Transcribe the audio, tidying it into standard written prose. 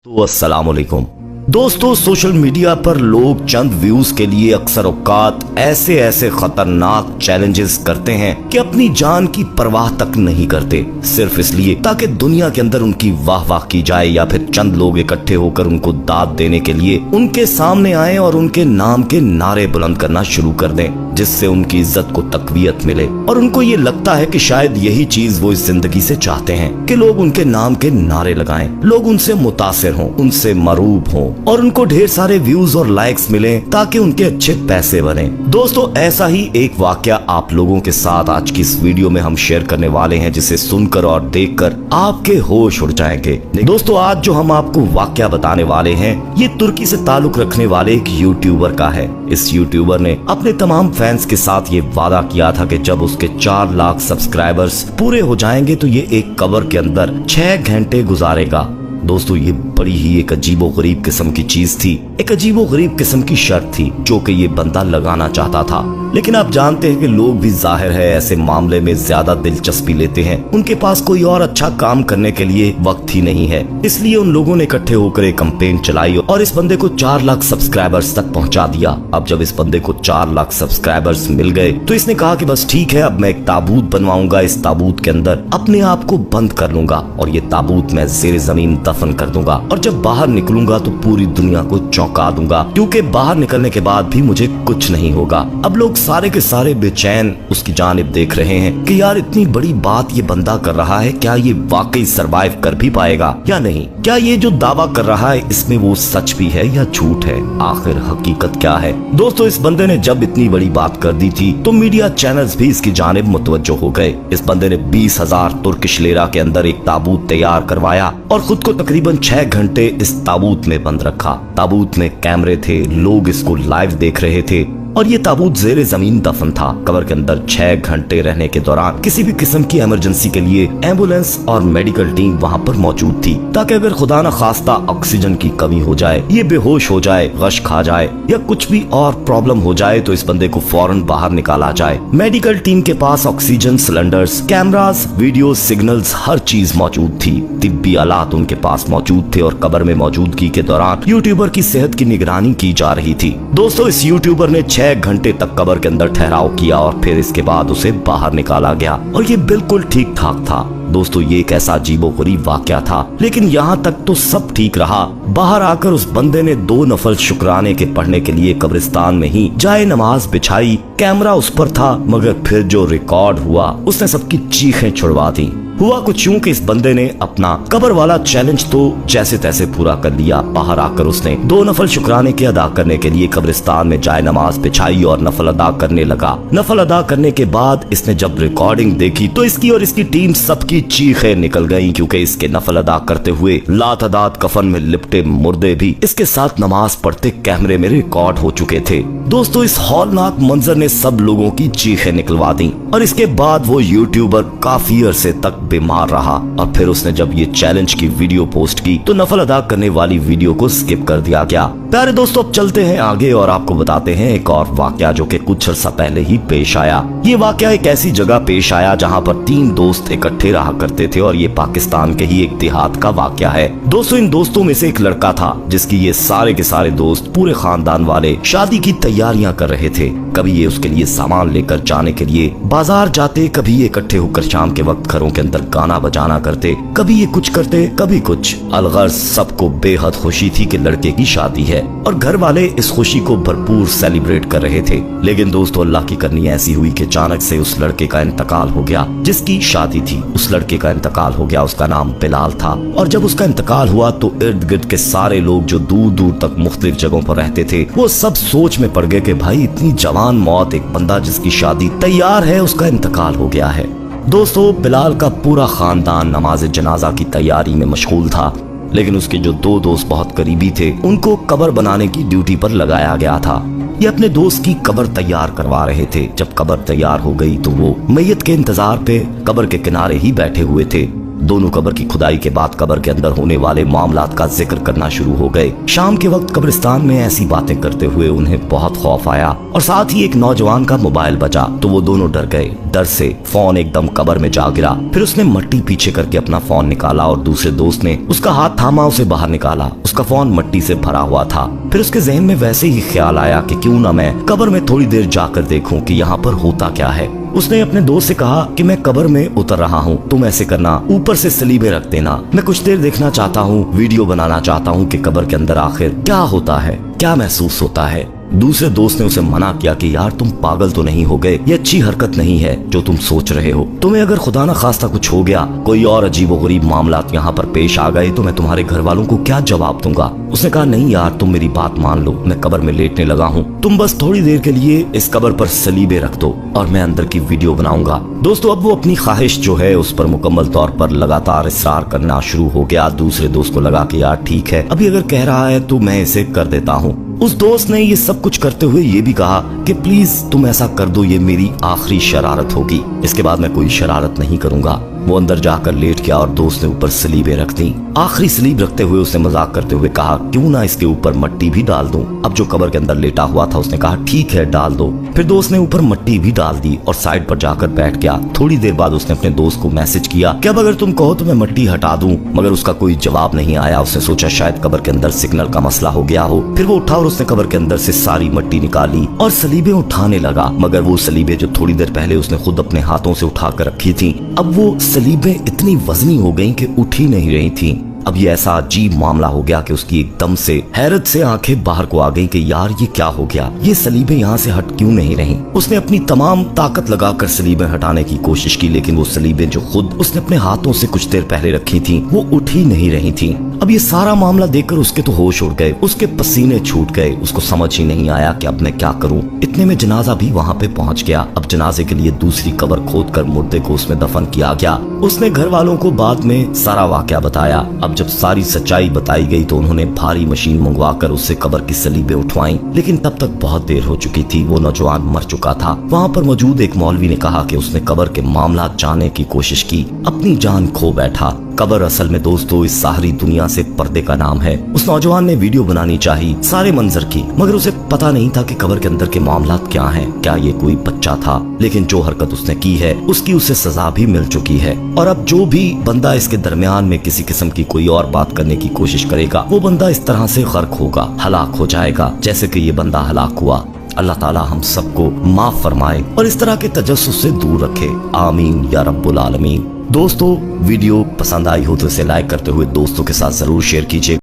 तो अस्सलाम वालेकुम दोस्तों, सोशल मीडिया पर लोग चंद व्यूज के लिए अक्सर औकात ऐसे खतरनाक चैलेंजेस करते हैं कि अपनी जान की परवाह तक नहीं करते, सिर्फ इसलिए ताकि दुनिया के अंदर उनकी वाह वाह की जाए या फिर चंद लोग इकट्ठे होकर उनको दाद देने के लिए उनके सामने आए और उनके नाम के नारे बुलंद करना शुरू कर दें, जिससे उनकी इज्जत को तकवीयत मिले। और उनको ये लगता है कि शायद यही चीज वो इस जिंदगी से चाहते हैं कि लोग उनके नाम के नारे लगाएं, लोग उनसे मुतासिर हों, उनसे मरूब हों और उनको ढेर सारे व्यूज और लाइक्स मिले ताकि उनके अच्छे पैसे बने। दोस्तों, ऐसा ही एक वाकया आप लोगों के साथ आज की इस वीडियो में हम शेयर करने वाले हैं, जिसे सुनकर और देखकर आपके होश उड़ जाएंगे। दोस्तों, आज जो हम आपको वाकया बताने वाले हैं ये तुर्की से ताल्लुक रखने वाले एक यूट्यूबर का है। इस यूट्यूबर ने अपने तमाम फैंस के साथ ये वादा किया था कि जब उसके 4 लाख सब्सक्राइबर्स पूरे हो जाएंगे तो ये एक कब्र के अंदर 6 घंटे गुजारेगा। दोस्तों, ये बड़ी ही एक अजीबो गरीब किस्म की चीज थी, एक अजीबो गरीब किस्म की शर्त थी जो कि ये बंदा लगाना चाहता था। लेकिन आप जानते हैं कि लोग भी जाहिर है ऐसे मामले में ज्यादा दिलचस्पी लेते हैं, उनके पास कोई और अच्छा काम करने के लिए वक्त ही नहीं है। इसलिए उन लोगों ने इकट्ठे होकर एक कैंपेन चलाई और इस बंदे को 4 लाख सब्सक्राइबर्स तक पहुंचा दिया। अब जब इस बंदे को 4 लाख सब्सक्राइबर्स मिल गए तो इसने कहा कि बस ठीक है, अब मैं एक ताबूत बनवाऊंगा, इस ताबूत के अंदर अपने आप को बंद कर लूंगा और ये ताबूत मैं ज़ेरे जमीन दफन कर दूंगा और जब बाहर निकलूंगा तो पूरी दुनिया को चौंका दूंगा, क्योंकि बाहर निकलने के बाद भी मुझे कुछ नहीं होगा। अब लोग सारे के सारे बेचैन उसकी जानिब देख रहे हैं कि यार इतनी बड़ी बात ये बंदा कर रहा है, क्या ये वाकई सरवाइव कर भी पाएगा या नहीं? क्या ये जो दावा कर रहा है इसमें वो सच भी है या झूठ है? आखिर हकीकत क्या है? दोस्तों, इस बंदे ने जब इतनी बड़ी बात कर दी थी तो मीडिया चैनल्स भी इसकी जानिब मुतवज्जो हो गए। इस बंदे ने 20,000 तुर्किश लेरा के अंदर एक ताबूत तैयार करवाया और खुद को तकरीबन 6 घंटे इस ताबूत में बंद रखा। ताबूत में कैमरे थे, लोग इसको लाइव देख रहे थे और ये ताबूत ज़ेरे जमीन दफन था। कब्र के अंदर 6 घंटे रहने के दौरान किसी भी किस्म की इमरजेंसी के लिए एम्बुलेंस और मेडिकल टीम वहाँ पर मौजूद थी, ताकि अगर खुदा न खास्ता ऑक्सीजन की कमी हो जाए, ये बेहोश हो जाए, गश खा जाए या कुछ भी और प्रॉब्लम हो जाए तो इस बंदे को फौरन बाहर निकाला जाए। मेडिकल टीम के पास oxygen cylinders, cameras, video signals, हर चीज मौजूद थी। तिब्बी आलात उनके पास मौजूद थे और कब्र में मौजूदगी के दौरान यूट्यूबर की सेहत की निगरानी की जा रही थी। दोस्तों, इस यूट्यूबर ने 6 घंटे तक कब्र के अंदर ठहराव किया और फिर इसके बाद उसे बाहर निकाला गया और ये बिल्कुल ठीक ठाक था। दोस्तों, ये एक ऐसा अजीबोगरीब वाकया था, लेकिन यहाँ तक तो सब ठीक रहा। बाहर आकर उस बंदे ने 2 नफल शुक्राने के पढ़ने के लिए कब्रिस्तान में ही जाए नमाज बिछाई। कैमरा उस पर था, मगर फिर जो रिकॉर्ड हुआ उसने सबकी चीखें छुड़वा दी। हुआ कुछ यूं कि इस बंदे ने अपना कब्र वाला चैलेंज तो जैसे तैसे पूरा कर लिया। बाहर आकर उसने 2 नफल शुक्राने के अदा करने के लिए कब्रिस्तान में जाए नमाज बिछाई और नफल अदा करने लगा। नफल अदा करने के बाद इसने जब रिकॉर्डिंग देखी तो इसकी और इसकी टीम सबकी चीखें निकल गईं, क्योंकि इसके नफल अदा करते हुए लातादाद कफन में लिपटे मुर्दे भी इसके साथ नमाज पढ़ते कैमरे में रिकॉर्ड हो चुके थे। दोस्तों, इस हौलनाक मंजर ने सब लोगों की चीखें निकलवा दी और इसके बाद वो यूट्यूबर काफी अरसे तक बीमार रहा और फिर उसने जब ये चैलेंज की वीडियो पोस्ट की तो नफल अदा करने वाली वीडियो को स्किप कर दिया गया। प्यारे दोस्तों, अब चलते हैं आगे और आपको बताते हैं एक और वाकया जो कि कुछ अर्सा पहले ही पेश आया। ये वाकया एक ऐसी जगह पेश आया जहां पर 3 दोस्त इकट्ठे रहा करते थे और ये पाकिस्तान के ही एक देहात का वाकया है। दोस्तों, इन दोस्तों में से एक लड़का था जिसकी ये सारे के सारे दोस्त, पूरे खानदान वाले शादी की तैयारियां कर रहे थे। कभी ये उसके लिए सामान लेकर जाने के लिए बाजार जाते, कभी ये इकट्ठे होकर शाम के वक्त घरों के अंदर गाना बजाना करते, कभी ये कुछ करते कभी कुछ। अलगर्ज सबको बेहद खुशी थी कि लड़के की शादी है और घर वाले इस खुशी को भरपूर सेलिब्रेट कर रहे थे। लेकिन दोस्तों, अल्लाह की करनी ऐसी हुई कि अचानक से उस लड़के का इंतकाल हो गया जिसकी शादी थी। उस लड़के का इंतकाल हो गया, उसका नाम बिलाल था। और जब उसका इंतकाल हुआ तो इर्द गिर्द के सारे लोग जो दूर दूर तक मुख्तलिफ जगहों पर रहते थे वो सब सोच में पड़ गए कि भाई इतनी जवान मौत, एक बंदा जिसकी शादी तैयार है उसका इंतकाल हो गया है। दोस्तों, बिलाल का पूरा खानदान नमाज जनाजा की तैयारी में मशगूल था, लेकिन उसके जो 2 दोस्त बहुत करीबी थे उनको कब्र बनाने की ड्यूटी पर लगाया गया था। ये अपने दोस्त की कब्र तैयार करवा रहे थे। जब कब्र तैयार हो गई तो वो मैयत के इंतजार पे कब्र के किनारे ही बैठे हुए थे। दोनों कब्र की खुदाई के बाद कब्र के अंदर होने वाले मामलात का जिक्र करना शुरू हो गए। शाम के वक्त कब्रिस्तान में ऐसी बातें करते हुए उन्हें बहुत खौफ आया और साथ ही एक नौजवान का मोबाइल बजा तो वो दोनों डर गए। डर से फोन एकदम कब्र में जा गिरा। फिर उसने मट्टी पीछे करके अपना फोन निकाला और दूसरे दोस्त ने उसका हाथ थामा, उसे बाहर निकाला। उसका फोन मट्टी से भरा हुआ था। फिर उसके जहन में वैसे ही ख्याल आया कि क्यों ना मैं कब्र में थोड़ी देर जाकर देखूं कि यहाँ पर होता क्या है। उसने अपने दोस्त से कहा कि मैं कब्र में उतर रहा हूँ, तुम ऐसे करना, ऊपर से सलीबे रख देना। मैं कुछ देर देखना चाहता हूँ, वीडियो बनाना चाहता हूँ कि कब्र के अंदर आखिर क्या होता है, क्या महसूस होता है। दूसरे दोस्त ने उसे मना किया कि यार तुम पागल तो नहीं हो गए, ये अच्छी हरकत नहीं है जो तुम सोच रहे हो। तुम्हें अगर खुदा न खास्ता कुछ हो गया, कोई और अजीबोगरीब मामलात यहाँ पर पेश आ गए तो मैं तुम्हारे घर वालों को क्या जवाब दूंगा। उसने कहा नहीं यार, तुम मेरी बात मान लो, मैं कब्र में लेटने लगा हूँ, तुम बस थोड़ी देर के लिए इस कब्र पर सलीबे रख दो और मैं अंदर की वीडियो बनाऊंगा। दोस्तों अब वो अपनी ख्वाहिश जो है उस पर मुकम्मल तौर पर लगातार इसरार करना शुरू हो गया। दूसरे दोस्त को लगा कि यार ठीक है, अभी अगर कह रहा है तो मैं इसे कर देता हूँ। उस दोस्त ने ये सब कुछ करते हुए ये भी कहा कि प्लीज तुम ऐसा कर दो, ये मेरी आखिरी शरारत होगी, इसके बाद मैं कोई शरारत नहीं करूंगा। वो अंदर जाकर लेट गया और दोस्त ने ऊपर सलीबें रख दी। आखिरी सलीब रखते हुए उसने मजाक करते हुए कहा क्यों ना इसके ऊपर मट्टी भी डाल दूं। अब जो कब्र के अंदर लेटा हुआ था उसने कहा ठीक है डाल दो। फिर दोस्त ने ऊपर मट्टी भी डाल दी और साइड पर जाकर बैठ गया। थोड़ी देर बाद उसने अपने दोस्त को मैसेज किया कि अब अगर तुम कहो तो मैं मट्टी हटा दूं, मगर उसका कोई जवाब नहीं आया। उसने सोचा शायद कब्र के अंदर सिग्नल का मसला हो गया हो। फिर वो उठा और उसने कब्र के अंदर से सारी मट्टी निकाली और सलीबें उठाने लगा, मगर वो सलीबें जो थोड़ी देर पहले उसने खुद अपने हाथों से उठा कर रखी थी, अब वो सलीबें इतनी वजनी हो गईं कि उठ ही नहीं रही थीं। अब ये ऐसा अजीब मामला हो गया कि उसकी एकदम से हैरत से आंखें बाहर को आ गईं कि यार ये क्या हो गया, ये सलीबें यहाँ से हट क्यों नहीं रहीं। उसने अपनी तमाम ताकत लगाकर सलीबें हटाने की कोशिश की, लेकिन वो सलीबें जो खुद उसने अपने हाथों से कुछ देर पहले रखी थीं वो उठ ही नहीं रही थीं। अब ये सारा मामला देखकर उसके तो होश उड़ गए, उसके पसीने छूट गए, उसको समझ ही नहीं आया कि अब मैं क्या करूं। इतने में जनाजा भी वहाँ पे पहुँच गया। अब जनाजे के लिए दूसरी कब्र खोदकर मुर्दे को उसमें दफन किया गया। उसने घर वालों को बाद में सारा वाकया बताया। अब जब सारी सच्चाई बताई गई तो उन्होंने भारी मशीन मंगवाकर उससे कब्र की सलीबें उठवाई, लेकिन तब तक बहुत देर हो चुकी थी, वो नौजवान मर चुका था। वहाँ पर मौजूद एक मौलवी ने कहा कि उसने कब्र के मामलात जानने की कोशिश की, अपनी जान खो बैठा। कब्र असल में दोस्तों इस सारी दुनिया से पर्दे का नाम है। उस नौजवान ने वीडियो बनानी चाहिए सारे मंजर की, मगर उसे पता नहीं था कि कब्र के अंदर के मामलात क्या हैं। क्या ये कोई बच्चा था? लेकिन जो हरकत उसने की है उसकी उसे सजा भी मिल चुकी है। और अब जो भी बंदा इसके दरमियान में किसी किस्म की कोई और बात करने की कोशिश करेगा वो बंदा इस तरह से गर्क होगा, हलाक हो जाएगा जैसे कि ये बंदा हलाक हुआ। अल्लाह ताला हम सबको माफ फरमाए और इस तरह के तजस्सुस से दूर रखे, आमीन या रब्बुल आलमीन। दोस्तों वीडियो पसंद आई हो तो इसे लाइक करते हुए दोस्तों के साथ जरूर शेयर कीजिए।